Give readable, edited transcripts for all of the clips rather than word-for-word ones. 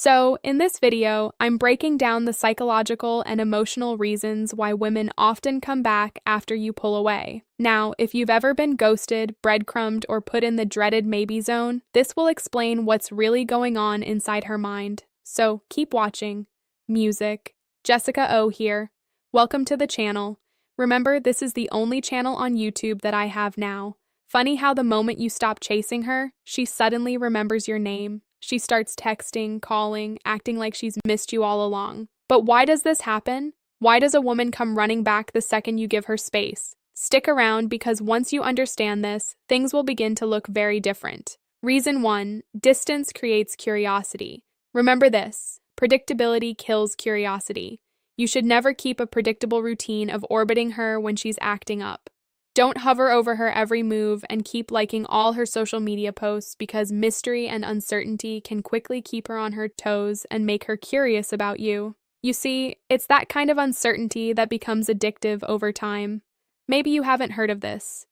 So, in this video, I'm breaking down the psychological and emotional reasons why women often come back after you pull away. Now, if you've ever been ghosted, breadcrumbed, or put in the dreaded maybe zone, this will explain what's really going on inside her mind. So, keep watching. Music. Jessica O here. Welcome to the channel. Remember, this is the only channel on YouTube that I have now. Funny how the moment you stop chasing her, she suddenly remembers your name. She starts texting, calling, acting like she's missed you all along. But why does this happen? Why does a woman come running back the second you give her space? Stick around because once you understand this, things will begin to look very different. Reason 1, distance creates curiosity. Remember this, predictability kills curiosity. You should never keep a predictable routine of orbiting her when she's acting up. Don't hover over her every move and keep liking all her social media posts because mystery and uncertainty can quickly keep her on her toes and make her curious about you. You see, it's that kind of uncertainty that becomes addictive over time. Maybe you haven't heard of this.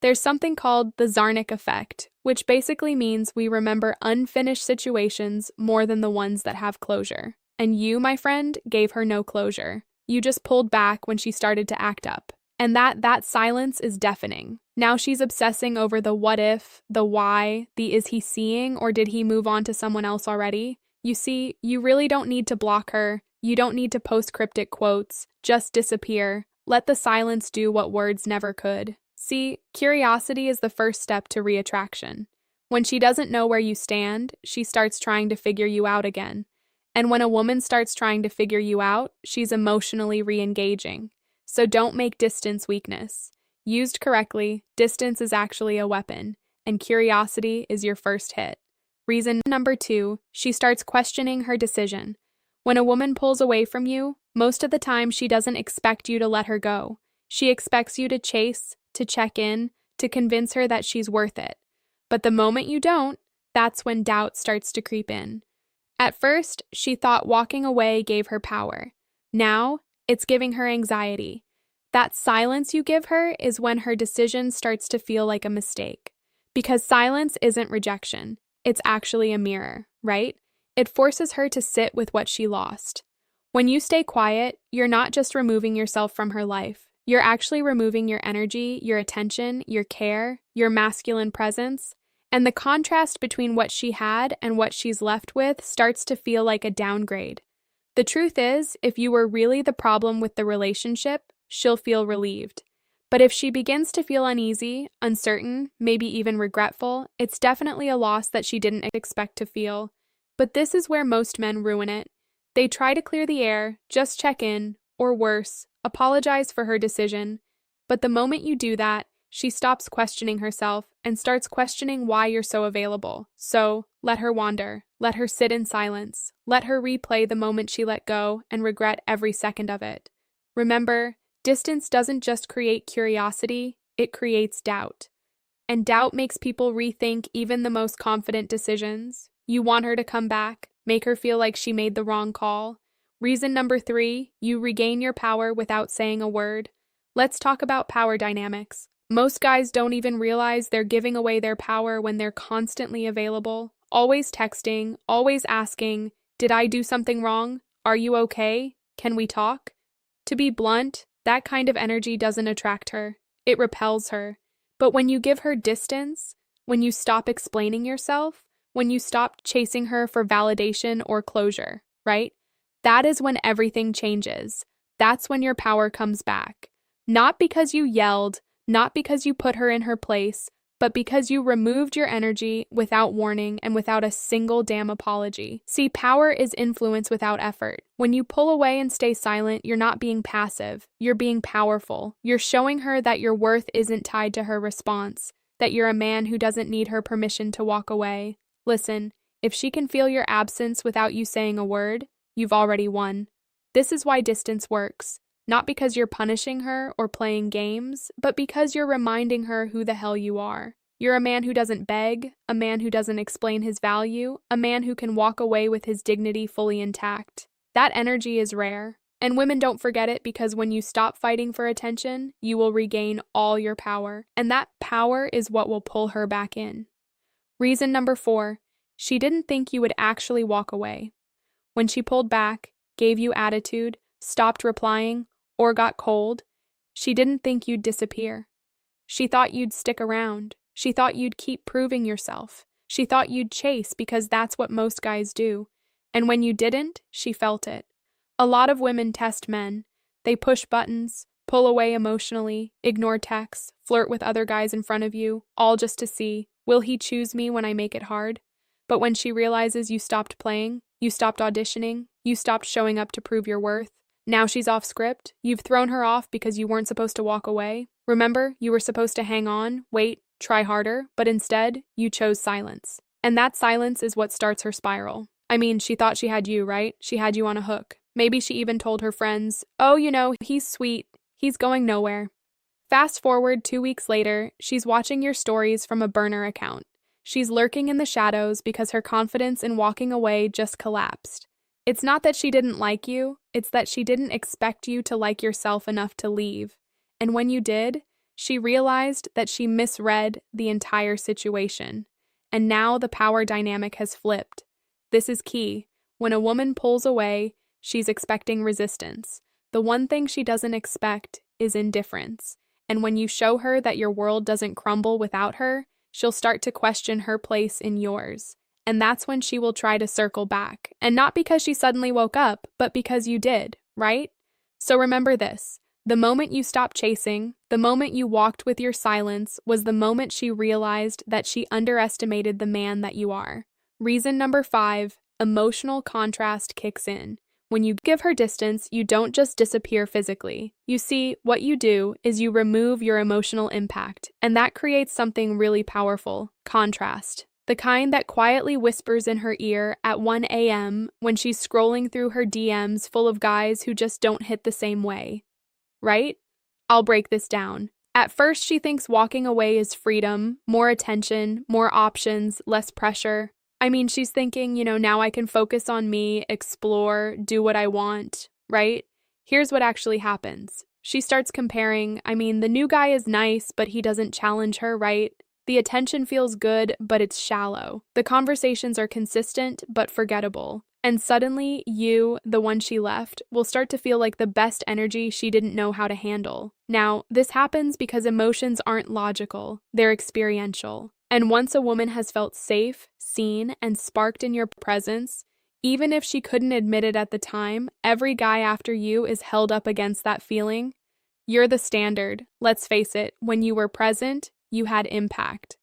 There's something called the Zarnik effect, which basically means we remember unfinished situations more than the ones that have closure. And you, my friend, gave her no closure. You just pulled back when she started to act up. And that silence is deafening. Now she's obsessing over the what if, the why, the is he seeing or did he move on to someone else already? You see, you really don't need to block her. You don't need to post cryptic quotes. Just disappear. Let the silence do what words never could. See, curiosity is the first step to reattraction. When she doesn't know where you stand, she starts trying to figure you out again. And when a woman starts trying to figure you out, she's emotionally re-engaging. So don't make distance weakness. Used correctly, distance is actually a weapon, and curiosity is your first hit. Reason number 2, she starts questioning her decision. When a woman pulls away from you, most of the time she doesn't expect you to let her go. She expects you to chase, to check in, to convince her that she's worth it. But the moment you don't, that's when doubt starts to creep in. At first, she thought walking away gave her power. Now, it's giving her anxiety. That silence you give her is when her decision starts to feel like a mistake. Because silence isn't rejection. It's actually a mirror, right? It forces her to sit with what she lost. When you stay quiet, you're not just removing yourself from her life. You're actually removing your energy, your attention, your care, your masculine presence. And the contrast between what she had and what she's left with starts to feel like a downgrade. The truth is, if you were really the problem with the relationship, she'll feel relieved. But if she begins to feel uneasy, uncertain, maybe even regretful, it's definitely a loss that she didn't expect to feel. But this is where most men ruin it. They try to clear the air, just check in, or worse, apologize for her decision. But the moment you do that, she stops questioning herself and starts questioning why you're so available. So, let her wander. Let her sit in silence. Let her replay the moment she let go and regret every second of it. Remember, distance doesn't just create curiosity, it creates doubt. And doubt makes people rethink even the most confident decisions. You want her to come back, make her feel like she made the wrong call. Reason number 3, you regain your power without saying a word. Let's talk about power dynamics. Most guys don't even realize they're giving away their power when they're constantly available, always texting, always asking, "Did I do something wrong? Are you okay? Can we talk?" To be blunt, that kind of energy doesn't attract her. It repels her. But when you give her distance, when you stop explaining yourself, when you stop chasing her for validation or closure, right? That is when everything changes. That's when your power comes back. Not because you yelled, not because you put her in her place, but because you removed your energy without warning and without a single damn apology. See, power is influence without effort. When you pull away and stay silent, you're not being passive. You're being powerful. You're showing her that your worth isn't tied to her response, that you're a man who doesn't need her permission to walk away. Listen, if she can feel your absence without you saying a word, you've already won. This is why distance works. Not because you're punishing her or playing games, but because you're reminding her who the hell you are. You're a man who doesn't beg, a man who doesn't explain his value, a man who can walk away with his dignity fully intact. That energy is rare, and women don't forget it because when you stop fighting for attention, you will regain all your power, and that power is what will pull her back in. Reason number 4, she didn't think you would actually walk away. When she pulled back, gave you attitude, stopped replying, or got cold, she didn't think you'd disappear. She thought you'd stick around. She thought you'd keep proving yourself. She thought you'd chase because that's what most guys do. And when you didn't, she felt it. A lot of women test men. They push buttons, pull away emotionally, ignore texts, flirt with other guys in front of you, all just to see, will he choose me when I make it hard? But when she realizes you stopped playing, you stopped auditioning, you stopped showing up to prove your worth, now she's off script, you've thrown her off because you weren't supposed to walk away. Remember, you were supposed to hang on, wait, try harder, but instead, you chose silence. And that silence is what starts her spiral. I mean, she thought she had you, right? She had you on a hook. Maybe she even told her friends, oh, he's sweet, he's going nowhere. Fast forward 2 weeks later, she's watching your stories from a burner account. She's lurking in the shadows because her confidence in walking away just collapsed. It's not that she didn't like you, it's that she didn't expect you to like yourself enough to leave. And when you did, she realized that she misread the entire situation. And now the power dynamic has flipped. This is key. When a woman pulls away, she's expecting resistance. The one thing she doesn't expect is indifference. And when you show her that your world doesn't crumble without her, she'll start to question her place in yours. And that's when she will try to circle back. And not because she suddenly woke up, but because you did, right? So remember this. The moment you stopped chasing, the moment you walked with your silence, was the moment she realized that she underestimated the man that you are. Reason number 5, emotional contrast kicks in. When you give her distance, you don't just disappear physically. You see, what you do is you remove your emotional impact, and that creates something really powerful, contrast. The kind that quietly whispers in her ear at 1 a.m. when she's scrolling through her DMs full of guys who just don't hit the same way. Right? I'll break this down. At first, she thinks walking away is freedom, more attention, more options, less pressure. I mean, she's thinking, now I can focus on me, explore, do what I want, right? Here's what actually happens. She starts comparing, the new guy is nice, but he doesn't challenge her, right? The attention feels good, but it's shallow. The conversations are consistent, but forgettable. And suddenly, you, the one she left, will start to feel like the best energy she didn't know how to handle. Now, this happens because emotions aren't logical, they're experiential. And once a woman has felt safe, seen, and sparked in your presence, even if she couldn't admit it at the time, every guy after you is held up against that feeling. You're the standard. Let's face it, when you were present, you had impact.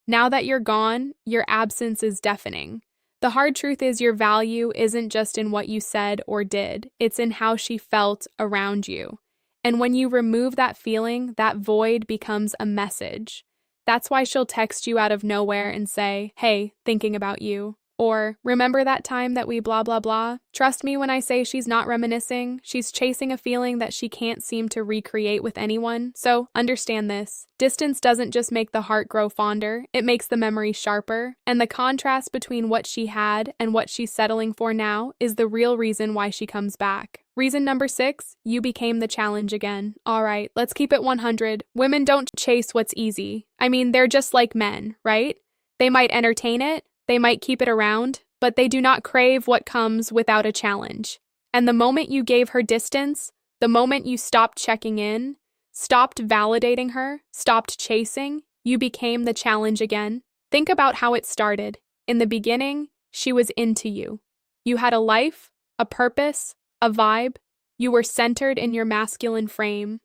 Now that you're gone, your absence is deafening. The hard truth is your value isn't just in what you said or did, it's in how she felt around you. And when you remove that feeling, that void becomes a message. That's why she'll text you out of nowhere and say, hey, thinking about you. Or, remember that time that we blah blah blah? Trust me when I say she's not reminiscing, she's chasing a feeling that she can't seem to recreate with anyone. So, understand this. Distance doesn't just make the heart grow fonder, it makes the memory sharper. And the contrast between what she had and what she's settling for now is the real reason why she comes back. Reason number 6, you became the challenge again. Alright, let's keep it 100. Women don't chase what's easy. They're just like men, right? They might entertain it, they might keep it around, but they do not crave what comes without a challenge. And the moment you gave her distance, the moment you stopped checking in, stopped validating her, stopped chasing, you became the challenge again. Think about how it started. In the beginning, she was into you. You had a life, a purpose, a vibe. You were centered in your masculine frame.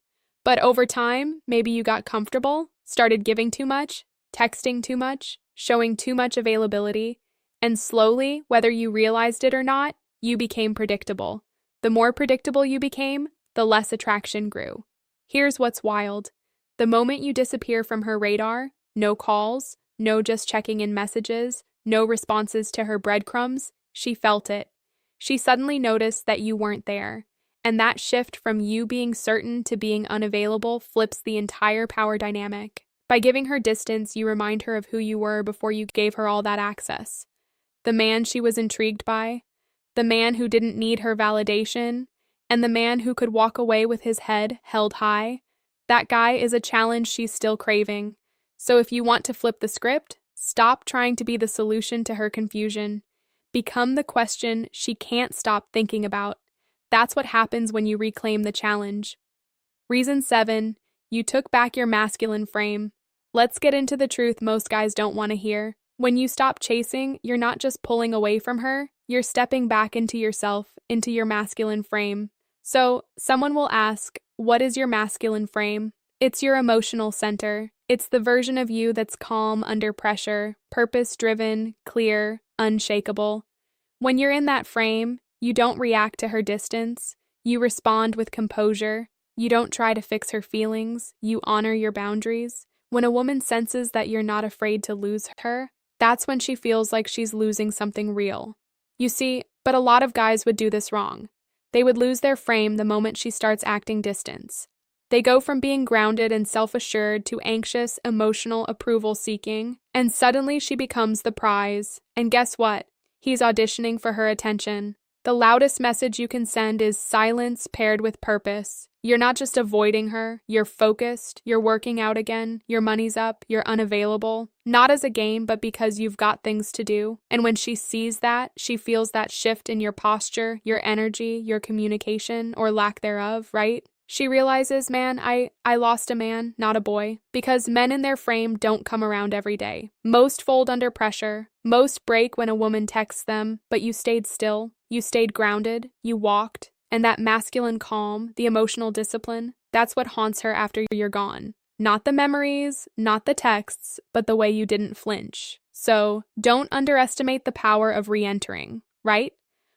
But over time, maybe you got comfortable, started giving too much, texting too much, showing too much availability, and slowly, whether you realized it or not, you became predictable. The more predictable you became, the less attraction grew. Here's what's wild. The moment you disappear from her radar, no calls, no just checking in messages, no responses to her breadcrumbs, she felt it. She suddenly noticed that you weren't there. And that shift from you being certain to being unavailable flips the entire power dynamic. By giving her distance, you remind her of who you were before you gave her all that access. The man she was intrigued by, the man who didn't need her validation, and the man who could walk away with his head held high. That guy is a challenge she's still craving. So if you want to flip the script, stop trying to be the solution to her confusion. Become the question she can't stop thinking about. That's what happens when you reclaim the challenge. Reason 7, you took back your masculine frame. Let's get into the truth most guys don't want to hear. When you stop chasing, you're not just pulling away from her, you're stepping back into yourself, into your masculine frame. So, someone will ask, what is your masculine frame? It's your emotional center. It's the version of you that's calm under pressure, purpose-driven, clear, unshakable. When you're in that frame, you don't react to her distance. You respond with composure. You don't try to fix her feelings. You honor your boundaries. When a woman senses that you're not afraid to lose her, that's when she feels like she's losing something real. You see, but a lot of guys would do this wrong. They would lose their frame the moment she starts acting distance. They go from being grounded and self-assured to anxious, emotional approval-seeking, and suddenly she becomes the prize. And guess what? He's auditioning for her attention. The loudest message you can send is silence paired with purpose. You're not just avoiding her, you're focused, you're working out again, your money's up, you're unavailable. Not as a game, but because you've got things to do. And when she sees that, she feels that shift in your posture, your energy, your communication, or lack thereof, right? She realizes, man, I lost a man, not a boy, because men in their frame don't come around every day. Most fold under pressure. Most break when a woman texts them, but you stayed still, you stayed grounded, you walked, and that masculine calm, the emotional discipline, that's what haunts her after you're gone. Not the memories, not the texts, but the way you didn't flinch. So, don't underestimate the power of re-entering, right?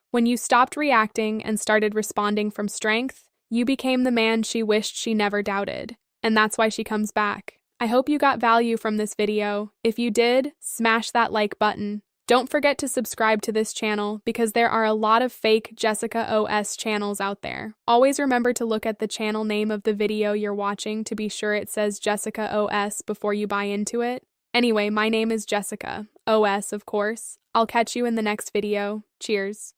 When you stopped reacting and started responding from strength, you became the man she wished she never doubted, and that's why she comes back. I hope you got value from this video. If you did, smash that like button. Don't forget to subscribe to this channel because there are a lot of fake Jessica OS channels out there. Always remember to look at the channel name of the video you're watching to be sure it says Jessica OS before you buy into it. Anyway, my name is Jessica OS, of course. I'll catch you in the next video. Cheers.